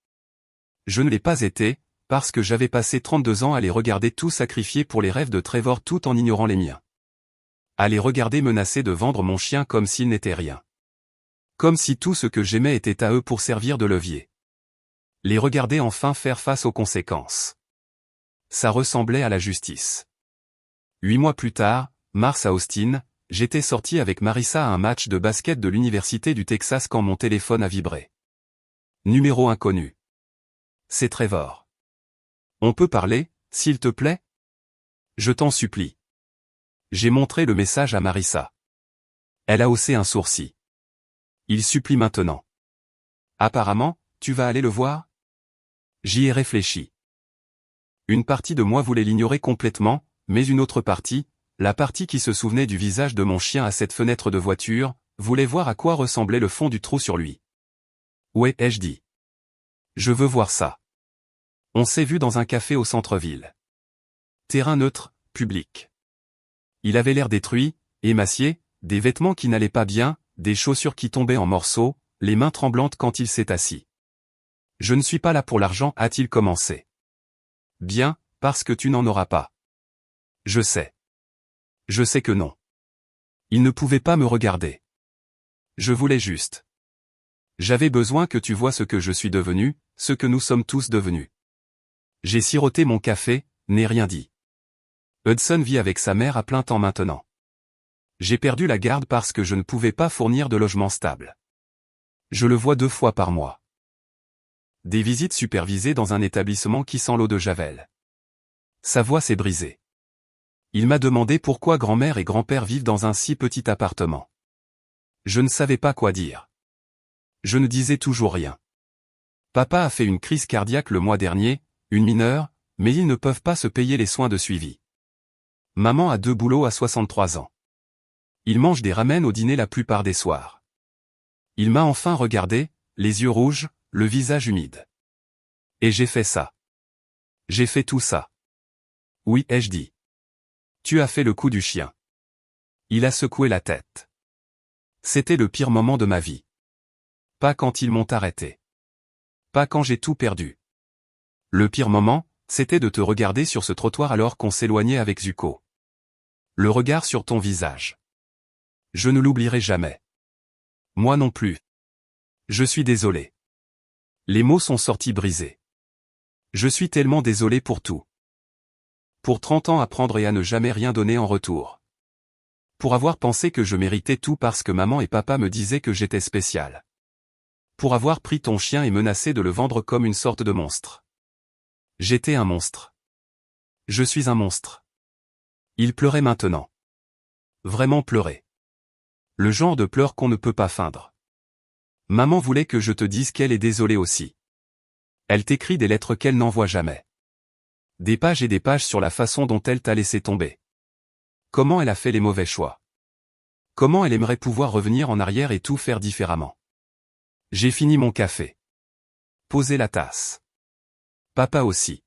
Je ne l'ai pas été, parce que j'avais passé 32 ans à les regarder tout sacrifier pour les rêves de Trevor tout en ignorant les miens. À les regarder menacer de vendre mon chien comme s'il n'était rien. Comme si tout ce que j'aimais était à eux pour servir de levier. Les regarder enfin faire face aux conséquences. Ça ressemblait à la justice. 8 mois plus tard, mars à Austin, j'étais sorti avec Marissa à un match de basket de l'université du Texas quand mon téléphone a vibré. Numéro inconnu. C'est Trevor. On peut parler, s'il te plaît? Je t'en supplie. J'ai montré le message à Marissa. Elle a haussé un sourcil. Il supplie maintenant. Apparemment, tu vas aller le voir? J'y ai réfléchi. Une partie de moi voulait l'ignorer complètement, mais une autre partie, la partie qui se souvenait du visage de mon chien à cette fenêtre de voiture, voulait voir à quoi ressemblait le fond du trou sur lui. Ouais, ai-je dit. Je veux voir ça. On s'est vu dans un café au centre-ville. Terrain neutre, public. Il avait l'air détruit, émacié, des vêtements qui n'allaient pas bien, des chaussures qui tombaient en morceaux, les mains tremblantes quand il s'est assis. Je ne suis pas là pour l'argent, a-t-il commencé. Bien, parce que tu n'en auras pas. Je sais. Je sais que non. Il ne pouvait pas me regarder. Je voulais juste. J'avais besoin que tu vois ce que je suis devenu, ce que nous sommes tous devenus. J'ai siroté mon café, n'ai rien dit. Hudson vit avec sa mère à plein temps maintenant. J'ai perdu la garde parce que je ne pouvais pas fournir de logement stable. Je le vois 2 fois par mois. Des visites supervisées dans un établissement qui sent l'eau de Javel. Sa voix s'est brisée. Il m'a demandé pourquoi grand-mère et grand-père vivent dans un si petit appartement. Je ne savais pas quoi dire. Je ne disais toujours rien. Papa a fait une crise cardiaque le mois dernier, une mineure, mais ils ne peuvent pas se payer les soins de suivi. Maman a 2 boulots à 63 ans. Il mange des ramen au dîner la plupart des soirs. Il m'a enfin regardé, les yeux rouges, le visage humide. Et j'ai fait ça. J'ai fait tout ça. Oui, ai-je dit. Tu as fait le coup du chien. Il a secoué la tête. C'était le pire moment de ma vie. Pas quand ils m'ont arrêté. Pas quand j'ai tout perdu. Le pire moment, c'était de te regarder sur ce trottoir alors qu'on s'éloignait avec Zuko. Le regard sur ton visage. Je ne l'oublierai jamais. Moi non plus. Je suis désolé. Les mots sont sortis brisés. Je suis tellement désolé pour tout. Pour 30 ans à prendre et à ne jamais rien donner en retour. Pour avoir pensé que je méritais tout parce que maman et papa me disaient que j'étais spécial. Pour avoir pris ton chien et menacé de le vendre comme une sorte de monstre. J'étais un monstre. Je suis un monstre. Il pleurait maintenant. Vraiment pleurer. Le genre de pleurs qu'on ne peut pas feindre. Maman voulait que je te dise qu'elle est désolée aussi. Elle t'écrit des lettres qu'elle n'envoie jamais. Des pages et des pages sur la façon dont elle t'a laissé tomber. Comment elle a fait les mauvais choix. Comment elle aimerait pouvoir revenir en arrière et tout faire différemment. J'ai fini mon café. Posez la tasse. Papa aussi.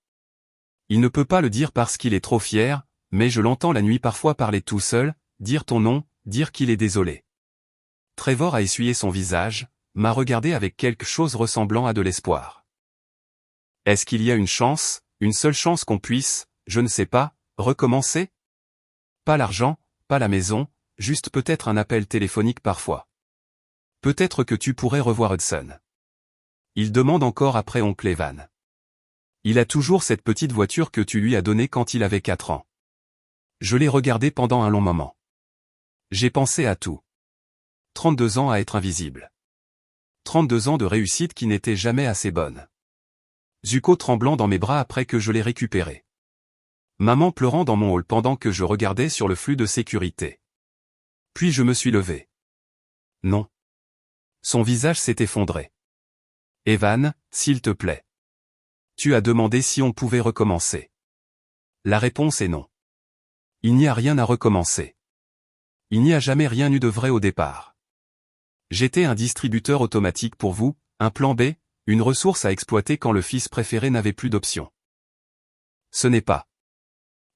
Il ne peut pas le dire parce qu'il est trop fier, mais je l'entends la nuit parfois parler tout seul, dire ton nom, dire qu'il est désolé. Trevor a essuyé son visage, m'a regardé avec quelque chose ressemblant à de l'espoir. Est-ce qu'il y a une chance, une seule chance qu'on puisse, je ne sais pas, recommencer? Pas l'argent, pas la maison, juste peut-être un appel téléphonique parfois. Peut-être que tu pourrais revoir Hudson. Il demande encore après oncle Evan. Il a toujours cette petite voiture que tu lui as donnée quand il avait 4 ans. Je l'ai regardé pendant un long moment. J'ai pensé à tout. 32 ans à être invisible. 32 ans de réussite qui n'était jamais assez bonne. Zuko tremblant dans mes bras après que je l'ai récupéré. Maman pleurant dans mon hall pendant que je regardais sur le flux de sécurité. Puis je me suis levé. Non. Son visage s'est effondré. Evan, s'il te plaît. Tu as demandé si on pouvait recommencer. La réponse est non. Il n'y a rien à recommencer. Il n'y a jamais rien eu de vrai au départ. J'étais un distributeur automatique pour vous, un plan B, une ressource à exploiter quand le fils préféré n'avait plus d'option. Ce n'est pas.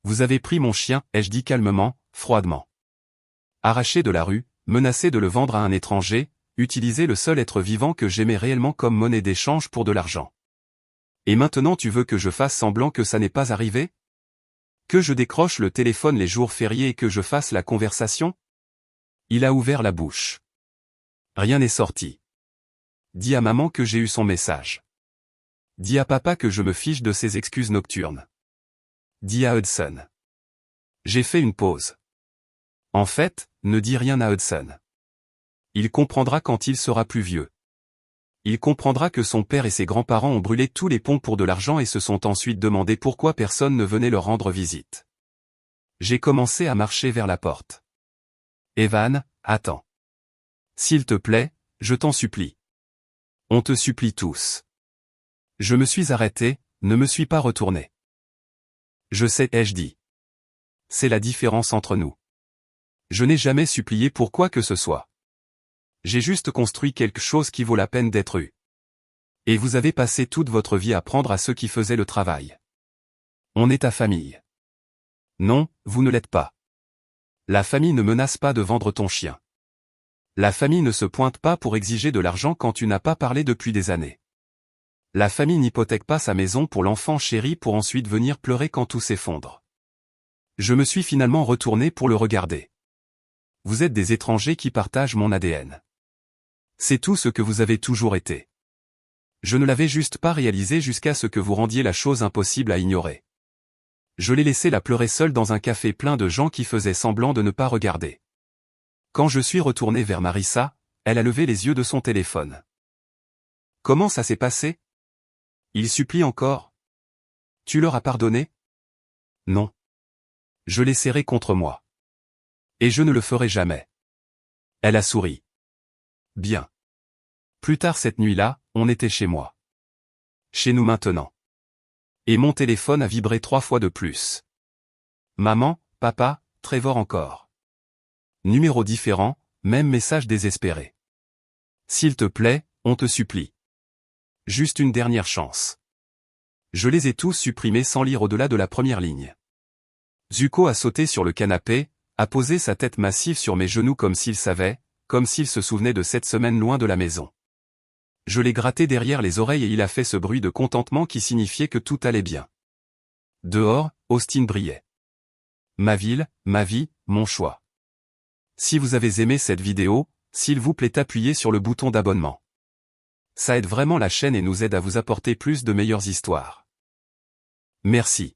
Vous avez pris mon chien, ai-je dit calmement, froidement. Arraché de la rue, menacé de le vendre à un étranger, utiliser le seul être vivant que j'aimais réellement comme monnaie d'échange pour de l'argent. Et maintenant tu veux que je fasse semblant que ça n'est pas arrivé? Que je décroche le téléphone les jours fériés et que je fasse la conversation? Il a ouvert la bouche. Rien n'est sorti. Dis à maman que j'ai eu son message. Dis à papa que je me fiche de ses excuses nocturnes. Dis à Hudson. J'ai fait une pause. En fait, ne dis rien à Hudson. Il comprendra quand il sera plus vieux. Il comprendra que son père et ses grands-parents ont brûlé tous les ponts pour de l'argent et se sont ensuite demandé pourquoi personne ne venait leur rendre visite. J'ai commencé à marcher vers la porte. Evan, attends. S'il te plaît, je t'en supplie. On te supplie tous. Je me suis arrêté, ne me suis pas retourné. Je sais, ai-je dit. C'est la différence entre nous. Je n'ai jamais supplié pour quoi que ce soit. J'ai juste construit quelque chose qui vaut la peine d'être eu. Et vous avez passé toute votre vie à prendre à ceux qui faisaient le travail. On est ta famille. Non, vous ne l'êtes pas. La famille ne menace pas de vendre ton chien. La famille ne se pointe pas pour exiger de l'argent quand tu n'as pas parlé depuis des années. La famille n'hypothèque pas sa maison pour l'enfant chéri pour ensuite venir pleurer quand tout s'effondre. Je me suis finalement retourné pour le regarder. Vous êtes des étrangers qui partagent mon ADN. C'est tout ce que vous avez toujours été. Je ne l'avais juste pas réalisé jusqu'à ce que vous rendiez la chose impossible à ignorer. Je l'ai laissé la pleurer seule dans un café plein de gens qui faisaient semblant de ne pas regarder. Quand je suis retourné vers Marissa, elle a levé les yeux de son téléphone. Comment ça s'est passé? Il supplie encore. Tu leur as pardonné? Non. Je l'ai serré contre moi. Et je ne le ferai jamais. Elle a souri. Bien. Plus tard cette nuit-là, on était chez moi. Chez nous maintenant. Et mon téléphone a vibré 3 fois de plus. Maman, papa, Trevor encore. Numéro différent, même message désespéré. S'il te plaît, on te supplie. Juste une dernière chance. Je les ai tous supprimés sans lire au-delà de la première ligne. Zuko a sauté sur le canapé, a posé sa tête massive sur mes genoux comme s'il savait, comme s'il se souvenait de cette semaine loin de la maison. Je l'ai gratté derrière les oreilles et il a fait ce bruit de contentement qui signifiait que tout allait bien. Dehors, Austin brillait. Ma ville, ma vie, mon choix. Si vous avez aimé cette vidéo, s'il vous plaît appuyez sur le bouton d'abonnement. Ça aide vraiment la chaîne et nous aide à vous apporter plus de meilleures histoires. Merci.